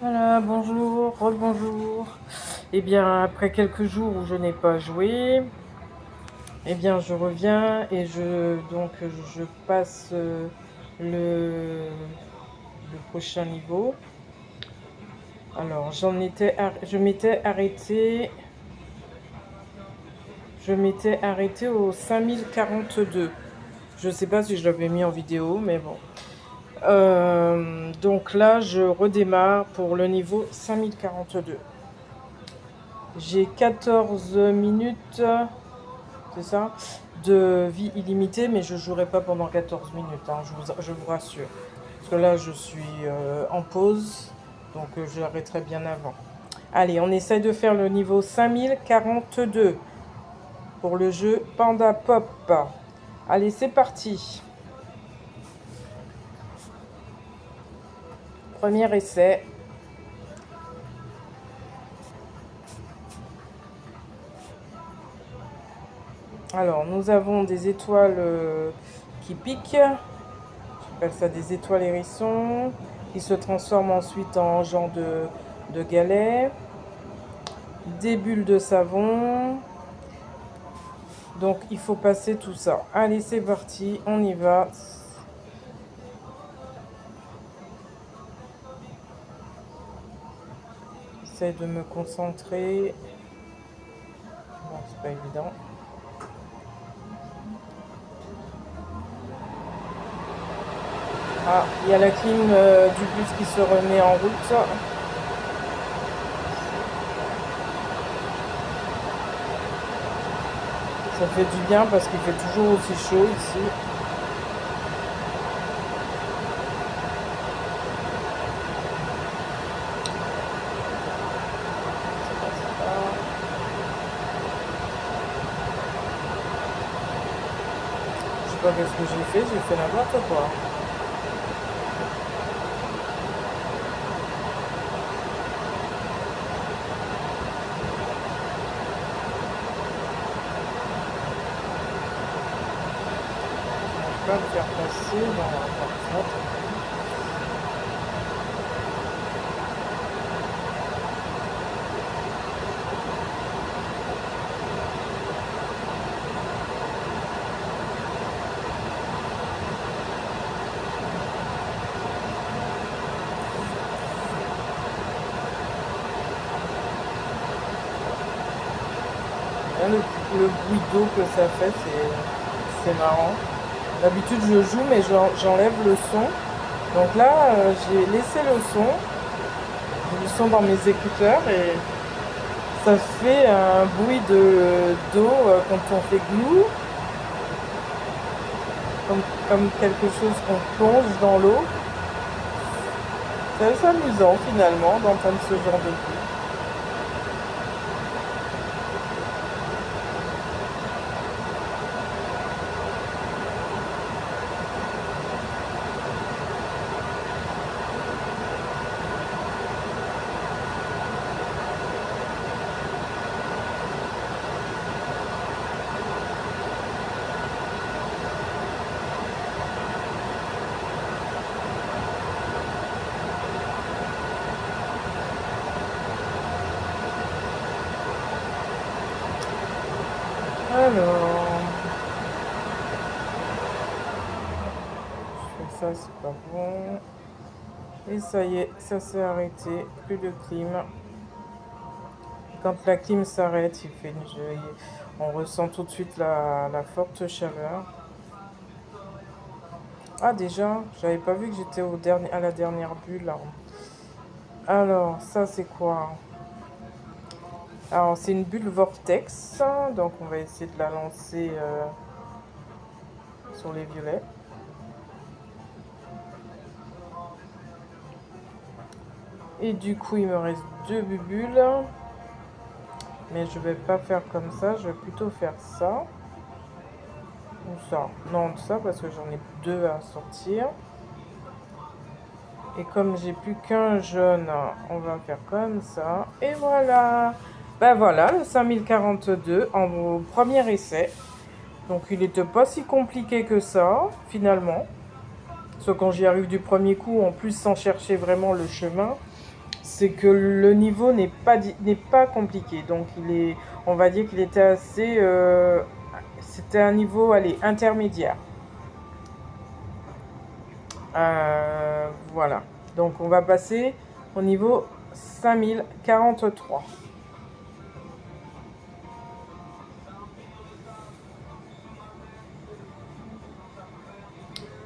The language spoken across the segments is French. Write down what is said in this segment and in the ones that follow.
Voilà, bonjour, rebonjour. Eh bien, après quelques jours où je n'ai pas joué, eh bien, je reviens et je passe le prochain niveau. Alors, je m'étais arrêté au 5042. Je sais pas si je l'avais mis en vidéo, mais bon. Donc là, je redémarre pour le niveau 5042. J'ai 14 minutes, c'est ça, de vie illimitée, mais je jouerai pas pendant 14 minutes, hein, je vous rassure. Parce que là, je suis en pause, donc j'arrêterai bien avant. Allez, on essaye de faire le niveau 5042 pour le jeu Panda Pop. Allez, c'est parti. Premier essai. Alors, nous avons des étoiles qui piquent. J'appelle ça des étoiles hérissons. Qui se transforment ensuite en genre de galets. Des bulles de savon. Donc, il faut passer tout ça. Allez, c'est parti. On y va. J'essaie de me concentrer. Bon, c'est pas évident. Ah, il y a la clim du bus qui se remet en route. Ça fait du bien parce qu'il fait toujours aussi chaud ici. Je sais pas qu'est-ce que j'ai fait n'importe quoi. Je vais pas me faire passer dans la porte. Là, le bruit d'eau que ça fait, c'est marrant. D'habitude, je joue, mais j'enlève le son. Donc là, j'ai laissé le son. J'ai le son dans mes écouteurs et ça fait un bruit d'eau quand on fait glou, comme quelque chose qu'on plonge dans l'eau. C'est assez amusant finalement d'entendre ce genre de bruit. Alors, je fais ça, c'est pas bon. Et ça y est, ça s'est arrêté. Plus de clim. Quand la clim s'arrête, on ressent tout de suite la forte chaleur. Ah déjà, j'avais pas vu que j'étais à la dernière bulle là. Alors, ça c'est quoi? Alors, c'est une bulle vortex. Donc, on va essayer de la lancer sur les violets. Et du coup, il me reste 2 bulles. Mais je vais pas faire comme ça, je vais plutôt faire ça. Ou ça. Non, ça parce que j'en ai 2 à sortir. Et comme j'ai plus qu'un jaune, on va faire comme ça. Et voilà. Ben voilà, le 5042 en premier essai. Donc il n'était pas si compliqué que ça, finalement. Sauf quand j'y arrive du premier coup, en plus sans chercher vraiment le chemin, c'est que le niveau n'est pas compliqué. Donc on va dire qu'il était assez... c'était un niveau, allez, intermédiaire. Voilà. Donc on va passer au niveau 5043.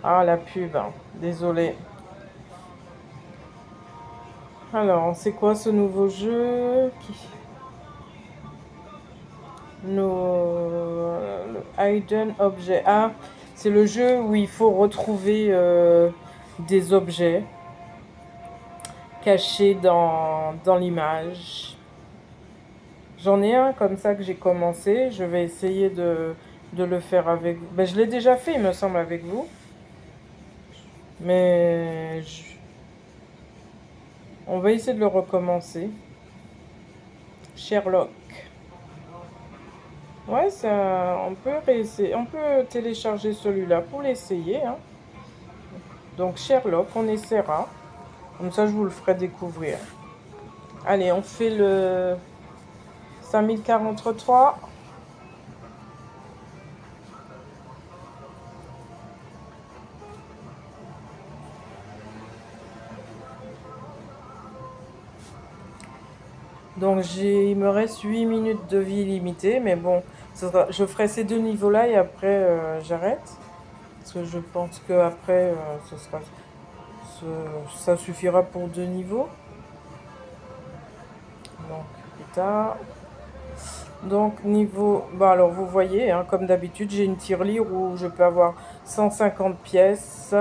Ah, la pub, hein. Désolé. Alors, c'est quoi ce nouveau jeu le Hidden Object. Ah, c'est le jeu où il faut retrouver des objets cachés dans l'image. J'en ai un comme ça que j'ai commencé. Je vais essayer de le faire avec vous. Ben, je l'ai déjà fait, il me semble, avec vous. Mais on va essayer de le recommencer. Sherlock. Ouais, on peut on peut télécharger celui-là pour l'essayer. Hein. Donc Sherlock, on essaiera. Comme ça, je vous le ferai découvrir. Allez, on fait le 5043. Donc il me reste 8 minutes de vie limitée, mais bon, je ferai ces deux niveaux-là et après j'arrête. Parce que je pense qu'après, ça suffira pour 2 niveaux. Donc, plus tard. Donc, niveau... Bah, alors, vous voyez, hein, comme d'habitude, j'ai une tirelire où je peux avoir 150 pièces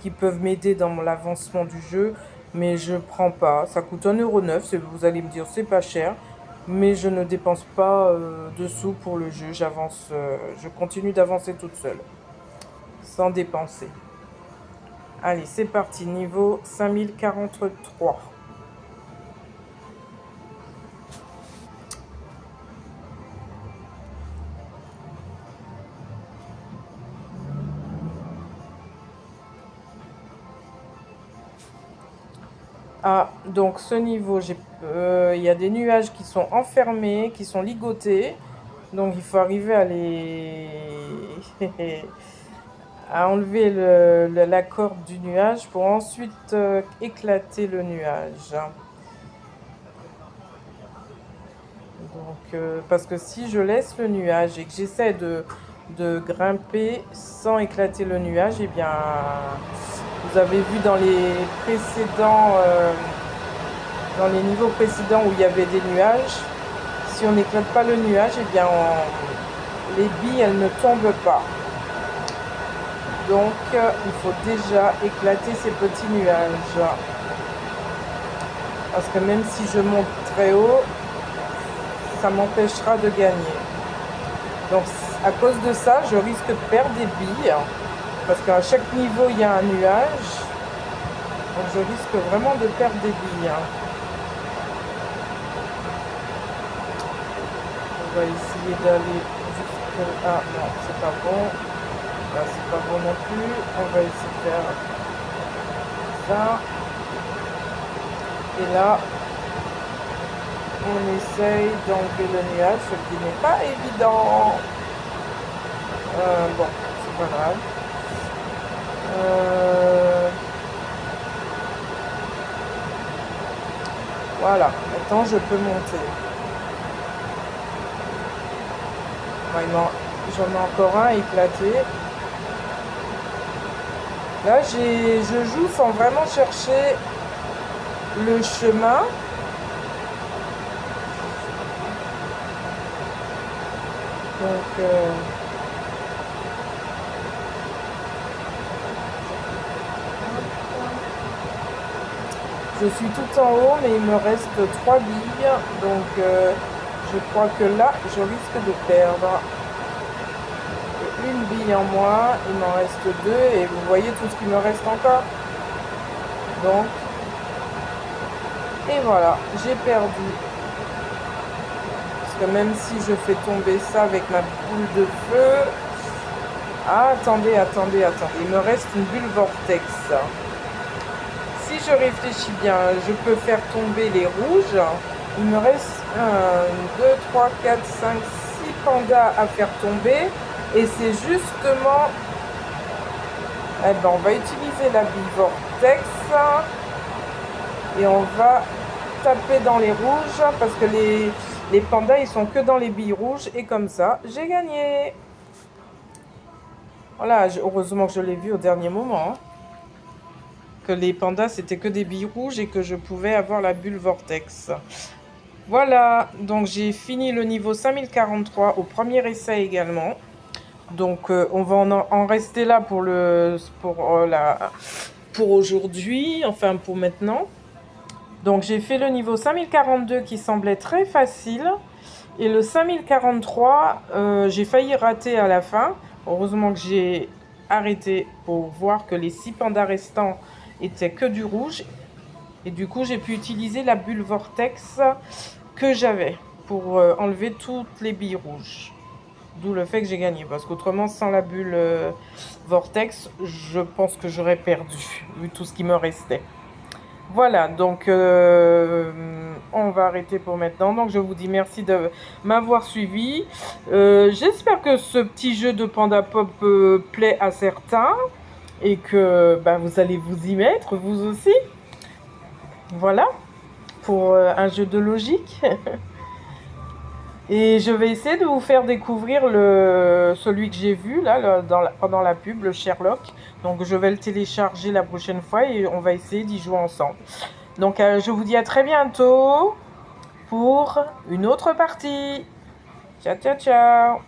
qui peuvent m'aider dans l'avancement du jeu. Mais je prends pas. Ça coûte 1,9 €. Vous allez me dire, c'est pas cher. Mais je ne dépense pas de sous pour le jeu. Je continue d'avancer toute seule. Sans dépenser. Allez, c'est parti. Niveau 5043. Ah, donc ce niveau, il y a des nuages qui sont enfermés, qui sont ligotés. Donc il faut arriver à à enlever la corde du nuage pour ensuite éclater le nuage. Donc, parce que si je laisse le nuage et que j'essaie de grimper sans éclater le nuage, eh bien, vous avez vu dans les dans les niveaux précédents où il y avait des nuages, si on n'éclate pas le nuage, eh bien, les billes, elles ne tombent pas. Donc, il faut déjà éclater ces petits nuages. Parce que même si je monte très haut, ça m'empêchera de gagner. Donc, à cause de ça, je risque de perdre des billes. Parce qu'à chaque niveau, il y a un nuage. Donc, je risque vraiment de perdre des billes. On va essayer d'aller jusqu'à... Ah non, c'est pas bon. Là, c'est pas bon non plus. On va essayer de faire ça. Et là, on essaye d'enlever le nuage, ce qui n'est pas évident. Bon, c'est pas grave. Voilà, maintenant je peux monter. J'en ai encore un éclaté. Là, je joue sans vraiment chercher le chemin. Donc, je suis tout en haut, mais il me reste 3 billes. Donc, je crois que là, je risque de perdre. Et une bille en moins, il m'en reste 2. Et vous voyez tout ce qui me reste encore. Donc, et voilà, j'ai perdu. Parce que même si je fais tomber ça avec ma boule de feu... Ah, attendez. Il me reste une bulle vortex. Si je réfléchis bien, je peux faire tomber les rouges. Il me reste 1, 2, 3, 4, 5, 6 pandas à faire tomber. Et c'est justement... Eh ben, on va utiliser la bille Vortex. Et on va taper dans les rouges. Parce que les pandas, ils sont que dans les billes rouges. Et comme ça, j'ai gagné. Voilà, heureusement que je l'ai vu au dernier moment. Hein. Que les pandas, c'était que des billes rouges et que je pouvais avoir la bulle Vortex. Voilà, donc j'ai fini le niveau 5043 au premier essai également. Donc on va en rester là pour aujourd'hui, enfin pour maintenant. Donc j'ai fait le niveau 5042 qui semblait très facile. Et le 5043, j'ai failli rater à la fin. Heureusement que j'ai arrêté pour voir que les 6 pandas restants étaient que du rouge. Et du coup, j'ai pu utiliser la bulle Vortex que j'avais pour enlever toutes les billes rouges. D'où le fait que j'ai gagné. Parce qu'autrement, sans la bulle Vortex, je pense que j'aurais perdu, vu tout ce qui me restait. Voilà, donc on va arrêter pour maintenant. Donc je vous dis merci de m'avoir suivi. J'espère que ce petit jeu de Panda Pop plaît à certains. Et que vous allez vous y mettre, vous aussi. Voilà, pour un jeu de logique. Et je vais essayer de vous faire découvrir celui que j'ai vu là pendant la pub, le Sherlock. Donc je vais le télécharger la prochaine fois et on va essayer d'y jouer ensemble. Donc je vous dis à très bientôt pour une autre partie. Ciao, ciao, ciao.